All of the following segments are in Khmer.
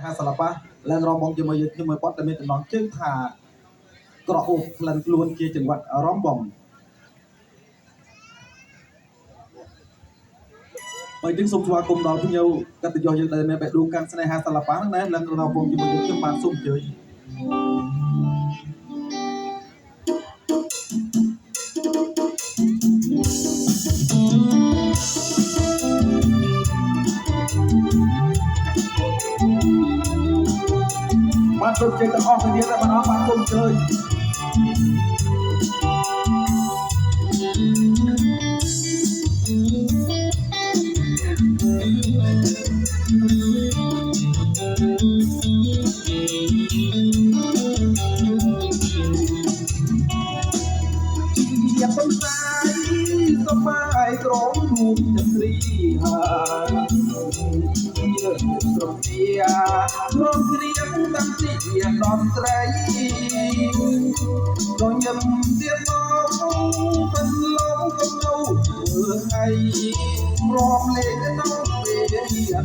ហាសាឡាប៉ាឡើងរំបងជាមួយយើងជាមួយបត់តែមានតំណងជើងថាក្រអុកក្លិនខ្លួនជាចង្វាក់រំបងហើយយើងសូមស្វាគមន៍ដល់ភ្ញៀវកតញ្ញូយើងដែលមានបេះដូងកាន់ស្នេហាសាឡាប៉ាហ្នឹងណាឡើងរំបងជាមួយយើងខ្ញុំបានសូមអញ្ជើញបានសូមជើញទាំងអស់គ្នាតែបានអស់បានសូមអញ្ជើញជាប៉ុន្តែសបាយក្រមរូបចន្ទ្រីយើងត្រង់ជារងគ្រៀងតាំងពីដល់ត្រីរញឹមទៀតមកពេញលំកំណៅធ្វើឲ្យរំលេងដល់ពេល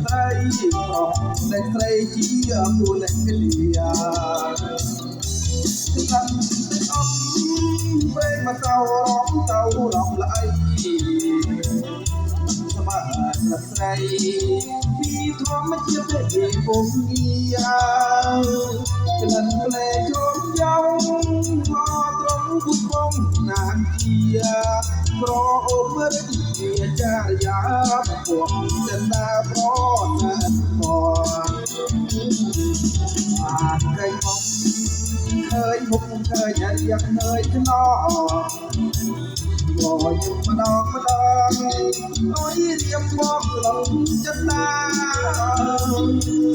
ត្រីរងតែត្រីជាគូលែងគលាកាន់អត់ពេលមកតោរំតោរំឡៃសមត្ថស្រីពីធម្មជាតិទេពុំងាក្លិនផ្លែជោមយ៉ាងមកត្រង់ពុទ្ធបងណាជាប្រអូបិទជាចារយាពួកចិនដាប្រណាត់មកអាចកែងមកឃើញមុខឃើញយ៉ាងឃើញខ្នងយម្ដងអើយរៀបមកលំចិត្តណា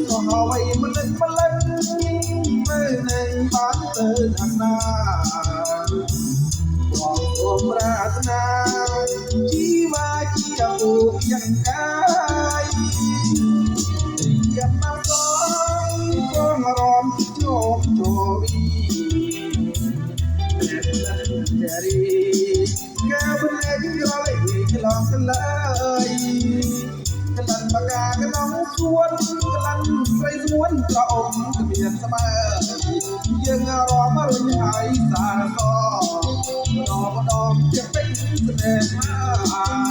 ក៏ហើយមិនដឹងម្លេះមើលនៃបានទៅណាស់ណាបងអូនប្រាថ្នាជីវាជាពូយ៉ាងកាយយ៉ាងមកបងរំជោគជវីតែរីកាបណែក្រលេក្លងក្លាយក្លិនបកាក្នុងសួនក្លិនស្រីសួនក្រអុំគ្មានស្មើយើងរំរុញហើយសាកម្ដងជាពេញស្នេហា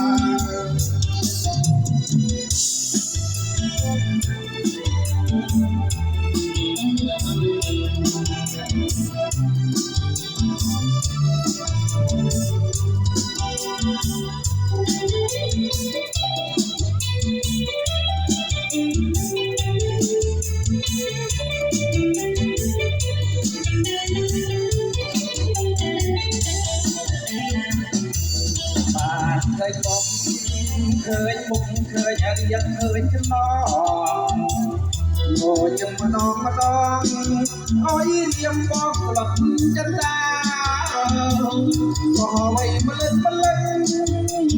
ឃើញមុខឃើញអរិយឃើញចំណងងញឹមម្ដងអើយរៀមបងក្លឹបចិនដាក៏ហើយម្លឹង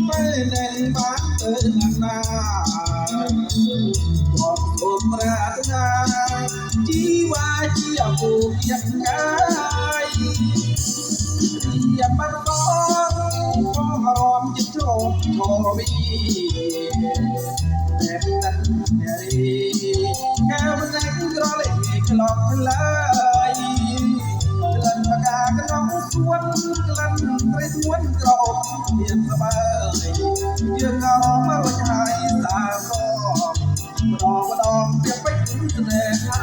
ពេលដែលបានទៅណាស់ណាបងសូមប្រាថ្នាជីវាជាពូយ៉ាងកាយយ៉ាងបានបងរំចិត្តជោគឈវីតែតែរីកាបណែក្រលេក្លងក្លាយក្លិនបកាក្នុងសួនក្លិនត្រីសួនក្រអុកមានស្បើយើងរំរុញហើយសាកម្ដងជាពេជ្រស្នេហា